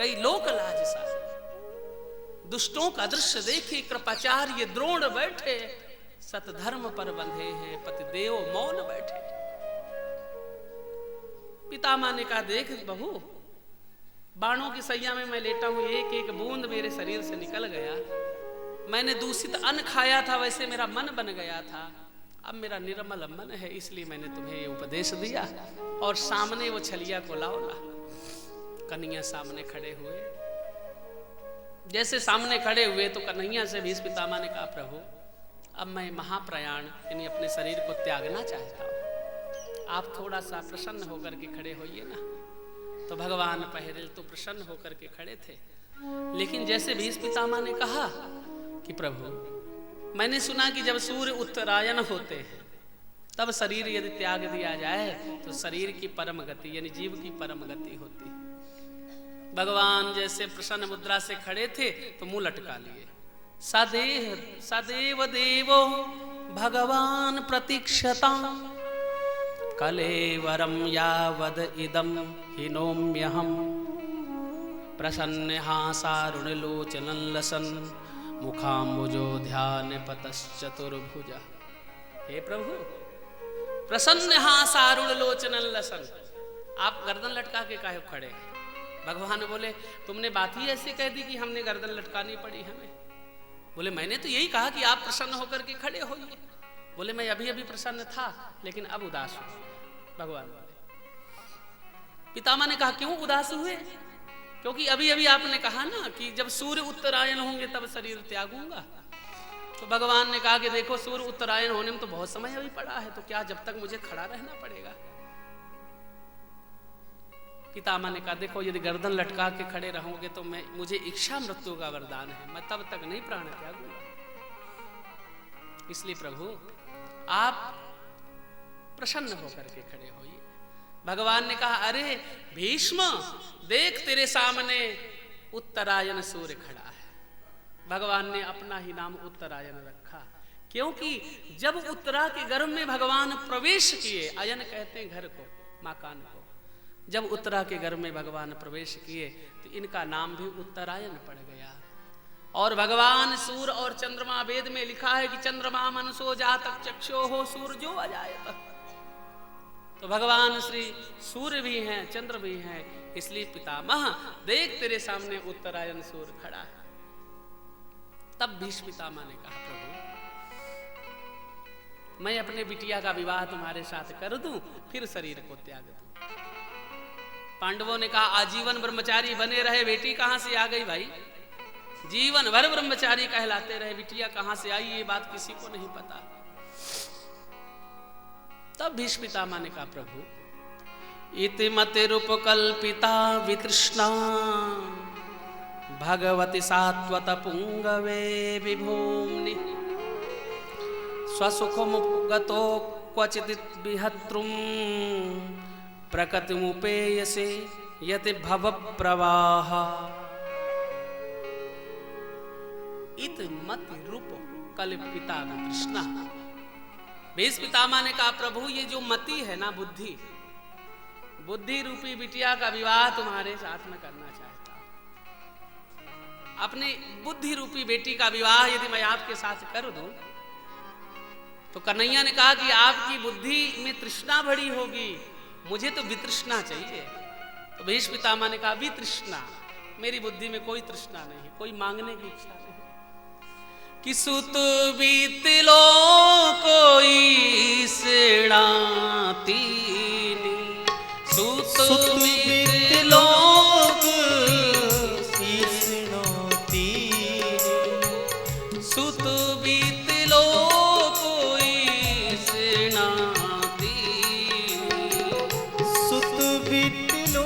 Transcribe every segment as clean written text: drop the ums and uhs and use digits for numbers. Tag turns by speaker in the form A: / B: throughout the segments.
A: गई लोक लाज सारी। दुष्टों का दृश्य देखे कृपाचार्य द्रोण बैठे, सतधर्म पर बंधे हैं पतिदेव मौन बैठे। पितामह ने कहा, देख बहू, बाणों की सैया में मैं लेटा हूं, एक एक बूंद मेरे शरीर से निकल गया। मैंने दूषित अन्न खाया था, वैसे मेरा मन बन गया था। अब मेरा निर्मल मन है, इसलिए मैंने तुम्हें ये उपदेश दिया। और सामने वो छलिया को लाओ ना। कन्हैया सामने खड़े हुए। जैसे सामने खड़े हुए तो कन्हैया से भीष्म पितामह ने कहा, प्रभु अब मैं महाप्रयाण यानी अपने शरीर को त्यागना चाहता हूं, आप थोड़ा सा प्रसन्न होकर के खड़े होइए ना। तो भगवान पहले तो प्रसन्न होकर के खड़े थे, लेकिन जैसे भीष्म पितामह ने कहा कि प्रभु मैंने सुना कि जब सूर्य उत्तरायण होते हैं तब शरीर यदि त्याग दिया जाए तो शरीर की परम गति यानी जीव की परम गति होती है। भगवान जैसे प्रसन्न मुद्रा से खड़े थे तो मुंह लटका लिए। सदेव देवो भगवान प्रतीक्षता कलेवरम यावद इदम हिनोम्यहम प्रसन्न हासारुणलोचनं लसन मुखाम्बुजो ध्यान पतश्चतुर्भुज। हे प्रभु, प्रसन्न हासारुणलोचनं लसन, आप गर्दन लटका के काहे खड़े हैं? भगवान बोले, तुमने बात ही ऐसी कह दी कि हमने गर्दन लटकानी पड़ी हमें। बोले, मैंने तो यही कहा कि आप प्रसन्न होकर के खड़े होइए। बोले, मैं अभी अभी प्रसन्न था लेकिन अब उदास हूं। भगवान बोले। पितामह ने कहा, क्यों उदास हुए? क्योंकि अभी अभी आपने कहा ना कि जब सूर्य उत्तरायण होंगे तब शरीर त्यागूंगा। तो भगवान ने कहा कि देखो, सूर्य उत्तरायण होने में तो बहुत समय अभी पड़ा है, तो क्या जब तक मुझे खड़ा रहना पड़ेगा? पितामह ने कहा, देखो यदि गर्दन लटका के खड़े रहोगे तो मुझे इच्छा मृत्यु का वरदान है, मैं तब तक नहीं प्राण त्यागूंगा। इसलिए प्रभु आप प्रसन्न होकर के खड़े होइए। भगवान ने कहा, अरे भीष्म, देख तेरे सामने उत्तरायण सूर्य खड़ा है। भगवान ने अपना ही नाम उत्तरायण रखा, क्योंकि जब उत्तरा के गर्भ में भगवान प्रवेश किए, अयन कहते हैं घर को, मकान को, जब उत्तरा के गर्भ में भगवान प्रवेश किए तो इनका नाम भी उत्तरायण पड़ गया। और भगवान सूर्य और चंद्रमा, वेद में लिखा है कि चंद्रमा मनसो जातक चक्षो हो सूर्यो अजायत। तो भगवान श्री सूर्य भी हैं, चंद्र भी हैं। इसलिए पितामह, देख तेरे सामने उत्तरायण सूर्य खड़ा है। तब भीष्म पितामह ने कहा, प्रभु मैं अपने बिटिया का विवाह तुम्हारे साथ कर दूं, फिर शरीर को त्याग दूं। पांडवों ने कहा, आजीवन ब्रह्मचारी बने रहे, बेटी कहां से आ गई भाई? जीवन भर ब्रह्मचारी कहलाते रहे, बिटिया कहां से आई ये बात किसी को नहीं पता। तब भीष्म पितामह ने कहा, प्रभु इति मतिरुपकल्पिता वितृष्णा भगवती सात्वत पुंगवे विभूम्नि स्वसुखमुपगतो क्वचित् विहत्रुम प्रकृतिमुपेयसे यति भव प्रवाह। इत मति रूप कल्पिता वितृष्णा। भीष्म पितामह ने कहा, प्रभु ये जो मति है ना, बुद्धि, बुद्धि रूपी बिटिया का विवाह तुम्हारे साथ में करना चाहता हूं। अपनी बुद्धि रूपी बेटी का विवाह यदि मैं आपके साथ कर दूं तो कन्हैया ने कहा कि आपकी बुद्धि में तृष्णा भरी होगी, मुझे तो वितृष्णा चाहिए। तो भीष्म पितामह ने कहा, वितृष्णा? मेरी बुद्धि में कोई तृष्णा नहीं, कोई मांगने की इच्छा नहीं। कि सुत बीतलो कोई सेणाती, सुत बीतलो सुत बीतलो कोई सेणाती, सुत बीतलो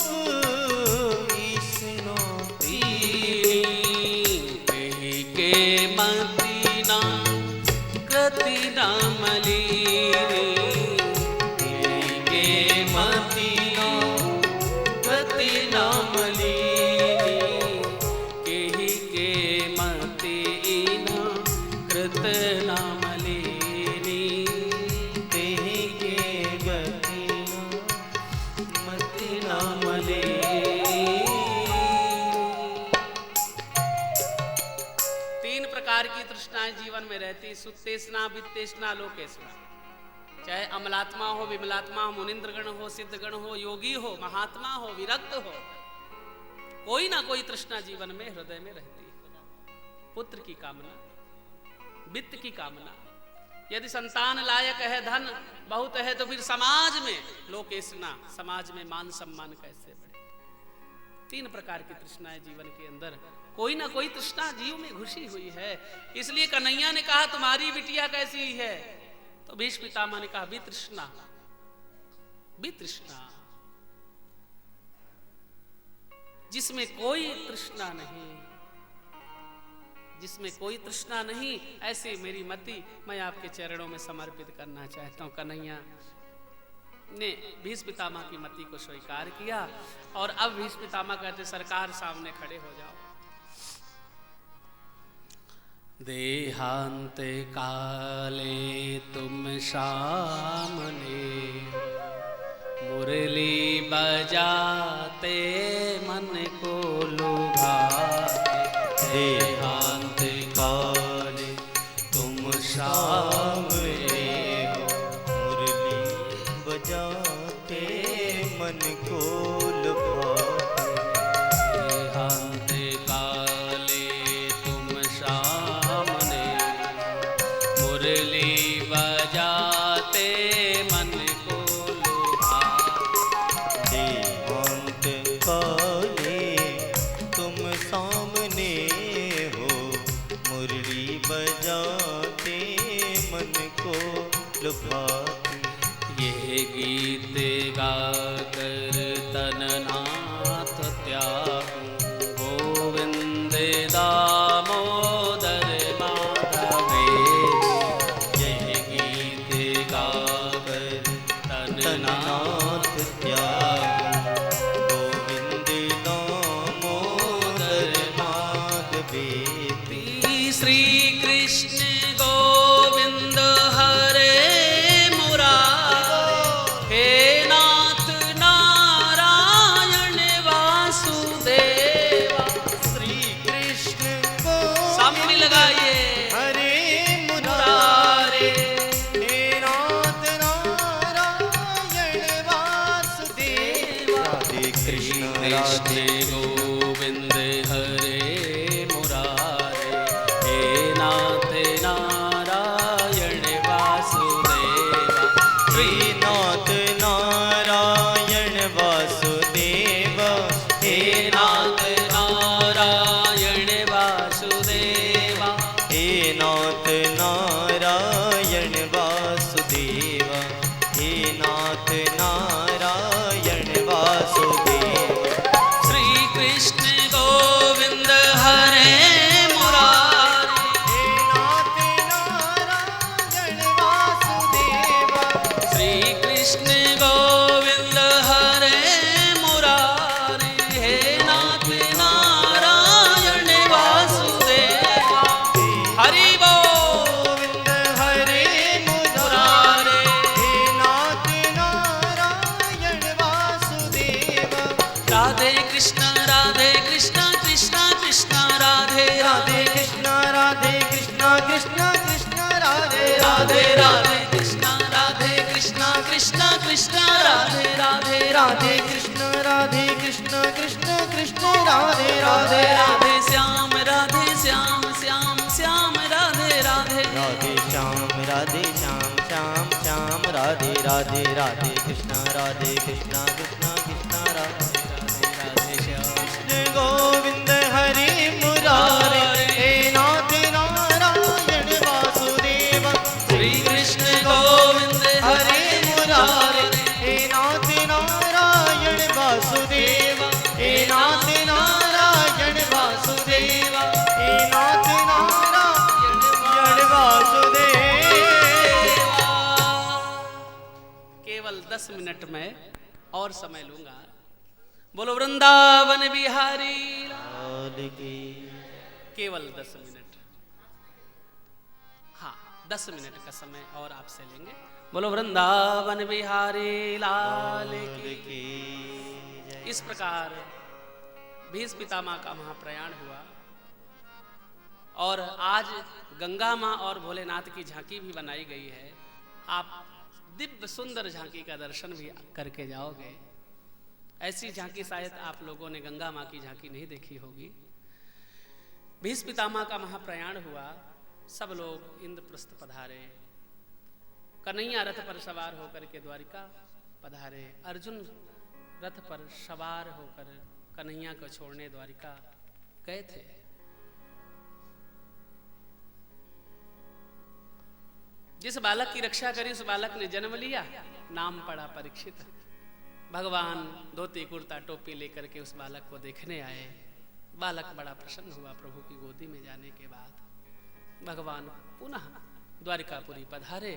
A: कोई सेणाती, कही के मतीना कृति रामलीनी, कही के मतीना कृति रामलीनी, कही के मतीना कृत नामलीनी, कही के मतीना मति नामलीनी। तृष्णाएं जीवन में रहती, सुतेष्णा वित्तेष्णा लोकेष्णा। चाहे अमलात्मा हो, विमलात्मा हो, मुनिंद्रगण हो, सिद्धगण हो, योगी हो, महात्मा हो, विरक्त हो, कोई ना कोई तृष्णा जीवन में हृदय में रहती है। पुत्र की कामना, वित्त की कामना, यदि संतान लायक है, धन बहुत है, तो फिर समाज में लोकेष्णा, समाज में मान सम्मान कैसे बढ़े। 3 प्रकार की तृष्णाएं जीवन के अंदर, कोई ना कोई तृष्णा जीव में घुसी हुई है। इसलिए कन्हैया ने कहा तुम्हारी बिटिया कैसी है, तो भीष्म पितामह ने कहा वितृष्णा, वितृष्णा, जिसमें कोई तृष्णा नहीं, जिसमें कोई तृष्णा नहीं, ऐसे मेरी मति मैं आपके चरणों में समर्पित करना चाहता हूं। कन्हैया ने भीष्म पितामह की मति को स्वीकार किया और अब भीष्म पितामह कहते सरकार सामने खड़े हो जाओ। देहांत काले तुम सामने, मुरली बजाते मन को लुभाते। देहांत काले तुम सामने हो,
B: मुरली बजाते मन को लुभाते।
A: देहांत काले तुम सामने, मुरली बजाते मन को लुभाते।
B: देहांत काले तुम सामने हो, मुरली बजाते मन को लुभाते।
A: ये गीत गाकर तननाथ त्यागूं, गोविंद दामोदर माधवे।
B: यह गीत गाकर तननाथ त्यागूं, गोविंद दामोदर माधवे।
A: श्री कृष्ण गोविंद हरे मुरारे, हे नाथ नारायण वासुदेवा।
B: श्री कृष्ण को
A: सामने लगाइए,
B: हरे मुरारे, हे नाथ नारायण वासुदेवा। राधे कृष्ण राधे
A: गोविंद हरे मुरारे, हे नाथ नारायण वासुदेवा।
B: श्री नाथ नारायण वासुदेवा।
A: हे नाथ नारायण वासुदेवा।
B: हे नाथ नारायण वासुदेवा। हे नाथ नारायण वासुदेवा।
A: श्री कृष्ण गोविंद हरे मुरारे,
B: हे नाथ नारायण वासुदेवा।
A: श्री कृष्ण गोविंद हरे मुरारे, हे नाथ नारायण वासुदेवा। हरि बोल।
B: गोविंद हरे मुरारे, हे नाथ नारायण वासुदेवा।
A: राधे कृष्ण कृष्ण कृष्ण राधे
B: राधे
A: राधे,
B: कृष्ण कृष्ण कृष्ण राधे
A: राधे
B: राधे।
A: राधे कृष्ण कृष्ण कृष्ण राधे राधे,
B: राधे कृष्ण कृष्ण कृष्ण राधे राधे।
A: राधे श्याम श्याम श्याम राधे राधे।
B: राधे श्याम श्याम श्याम राधे राधे। राधे कृष्ण कृष्ण कृष्ण राधे
A: राधे श्याम
B: कृष्ण गोविंद हरे मुरारे, हे नाथ नारायण वासुदेवा।
A: श्री कृष्ण गोविंद
B: हरे मुरारे, हे नाथ नारायण वासुदेवा। हे नाथ नारायण वासुदेवा। हे नाथ नारायण वासुदेवा।
A: केवल 10 मिनट में और समय लूंगा। बोलो वृंदावन बिहारी लाल।
B: लाल की
A: केवल 10 मिनट, हाँ 10 मिनट का समय और आपसे लेंगे। बोलो वृंदावन बिहारी लाल की।
B: की जय।
A: इस प्रकार भीष्म पितामह का महाप्रयाण हुआ और आज गंगा माँ और भोलेनाथ की झांकी भी बनाई गई है। आप दिव्य सुंदर झांकी का दर्शन भी करके जाओगे। ऐसी झांकी शायद आप लोगों ने गंगा माँ की झांकी नहीं देखी होगी। भीष्म पितामह का महाप्रयाण हुआ, सब लोग इंद्रप्रस्थ पधारे, कन्हैया रथ पर सवार होकर के द्वारिका पधारे, अर्जुन रथ पर सवार होकर कन्हैया को छोड़ने द्वारिका गए थे। जिस बालक की रक्षा करी उस बालक ने जन्म लिया, नाम पड़ा परीक्षित। भगवान धोती कुर्ता टोपी लेकर के उस बालक को देखने आए। बालक बड़ा प्रसन्न हुआ प्रभु की गोदी में जाने के बाद। भगवान पुनः द्वारिकापुरी पधारे।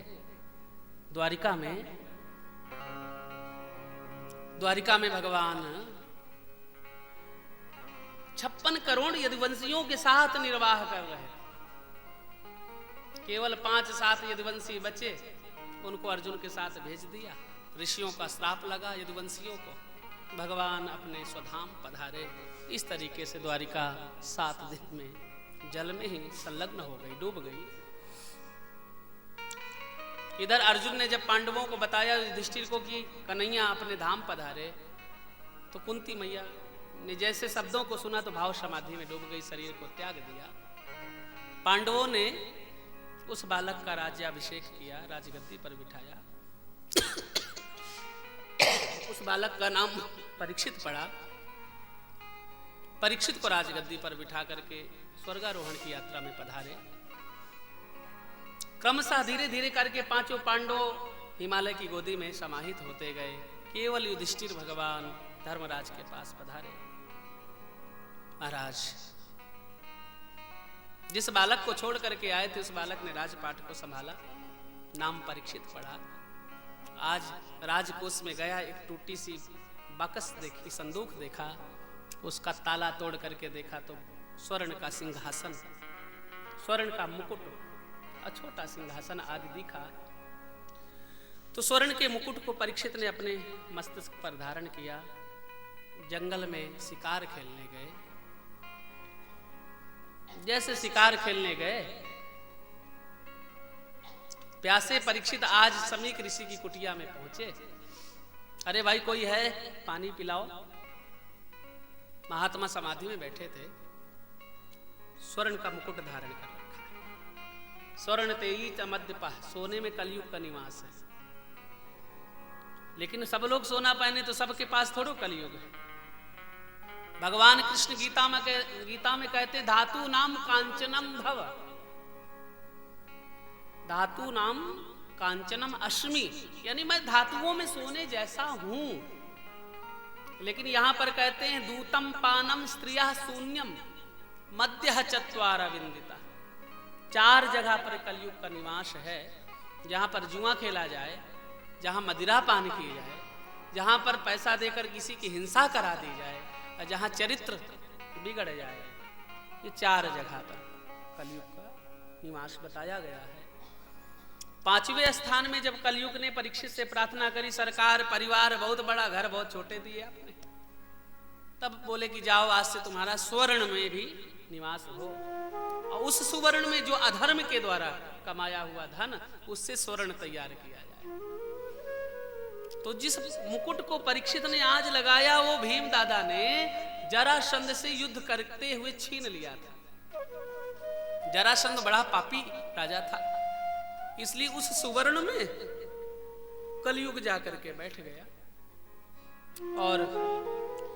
A: द्वारिका में भगवान 56 करोड़ यदुवंशियों के साथ निर्वाह कर रहे थे। केवल 5-7 यदुवंशी बचे, उनको अर्जुन के साथ भेज दिया। ऋषियों का श्राप लगा यदुवंशियों को। भगवान अपने स्वधाम पधारे। इस तरीके से द्वारिका 7 दिन में जल में ही संलग्न हो गई, डूब गई। इधर अर्जुन ने जब पांडवों को बताया युधिष्ठिर को कि कन्हैया अपने धाम पधारे, तो कुंती मैया ने जैसे शब्दों को सुना तो भाव समाधि में डूब गई, शरीर को त्याग दिया। पांडवों ने उस बालक का राज्याभिषेक किया, राजगद्दी पर बिठाया। उस बालक का नाम परीक्षित पड़ा। परीक्षित को राजगद्दी पर बिठा करके स्वर्गारोहण की यात्रा में पधारे। क्रमशः धीरे धीरे करके 5 पांडव हिमालय की गोदी में समाहित होते गए। केवल युधिष्ठिर भगवान धर्मराज के पास पधारे। महाराज, जिस बालक को छोड़ करके आए थे उस बालक ने राजपाट को संभाला, नाम परीक्षित पड़ा। आज राजकोष में गया, एक टूटी सी बकस देखी, संदूक देखा, उसका ताला तोड़ करके देखा तो स्वर्ण का सिंहासन, स्वर्ण का मुकुट और छोटा सिंहासन आदि दिखा। तो स्वर्ण के मुकुट को परीक्षित ने अपने मस्तिष्क पर धारण किया। जंगल में शिकार खेलने गए। जैसे शिकार खेलने गए, प्यासे परीक्षित आज समीक ऋषि की कुटिया में पहुंचे। अरे भाई, कोई है, पानी पिलाओ। महात्मा समाधि में बैठे थे, स्वर्ण का मुकुट धारण कर रखा है। स्वर्ण तेईत मध्यपा, सोने में कलयुग का निवास है। लेकिन सब लोग सोना पहने तो सबके पास थोड़ो कलयुग है। भगवान कृष्ण गीता में कहते धातु नाम कांचनम भव, धातु नाम कांचनम अस्मि, यानी मैं धातुओं में सोने जैसा हूं। लेकिन यहां पर कहते हैं दूतम पानम स्त्रिया शून्यम मध्य चत्वार विंदिता। 4 जगह पर कलयुग का निवास है, जहां पर जुआ खेला जाए, जहां मदिरा पान की जाए, जहां पर पैसा देकर किसी की हिंसा करा दी जाए, और जहां चरित्र बिगड़ जाए। ये 4 जगह पर कलयुग का निवास बताया गया है। 5वें स्थान में जब कलयुग ने परीक्षित से प्रार्थना करी, सरकार परिवार बहुत बड़ा, घर बहुत छोटे दिए आपने, तब बोले कि जाओ आज से तुम्हारा स्वर्ण में भी निवास हो, और उस सुवर्ण में जो अधर्म के द्वारा कमाया हुआ धन, उससे स्वर्ण तैयार किया जाए। तो जिस मुकुट को परीक्षित ने आज लगाया, वो भीम दादा ने जरासंध से युद्ध करते हुए छीन लिया था। जरासंध बड़ा पापी राजा था, इसलिए उस सुवर्ण में कलयुग जाकर के बैठ गया। और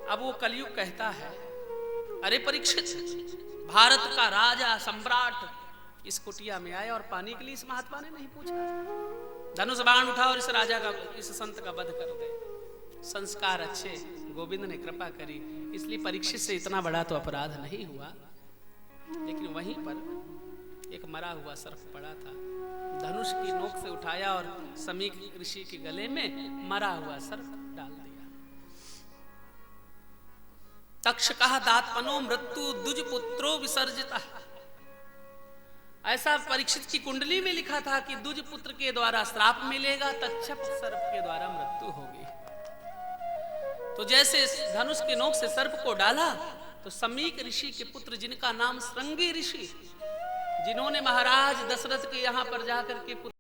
A: अब वो कलयुग कहता है, अरे परीक्षित, भारत का राजा सम्राट इस कुटिया में आया और पानी के लिए इस महात्मा ने नहीं पूछा। धनुष बाण उठा और इस राजा का, इस संत का वध कर दे। संस्कार अच्छे, गोविंद ने कृपा करी, इसलिए परीक्षित से इतना बड़ा तो अपराध नहीं हुआ। लेकिन वहीं पर एक मरा हुआ सर्प पड़ा था, धनुष की नोक से उठाया और समीक ऋषि के गले में मरा हुआ सर्प डाल दिया। तक्षकः दात्मनो मृत्यु द्विज पुत्रो विसर्जिता। ऐसा परीक्षित की कुंडली में लिखा था कि द्विज पुत्र के द्वारा श्राप मिलेगा, तक्षक सर्प के द्वारा मृत्यु होगी। तो जैसे धनुष के नोक से सर्प को डाला, तो समीक ऋषि के पुत्र जिनका नाम श्रृंगी ऋषि, जिन्होंने महाराज दशरथ के यहाँ पर जाकर के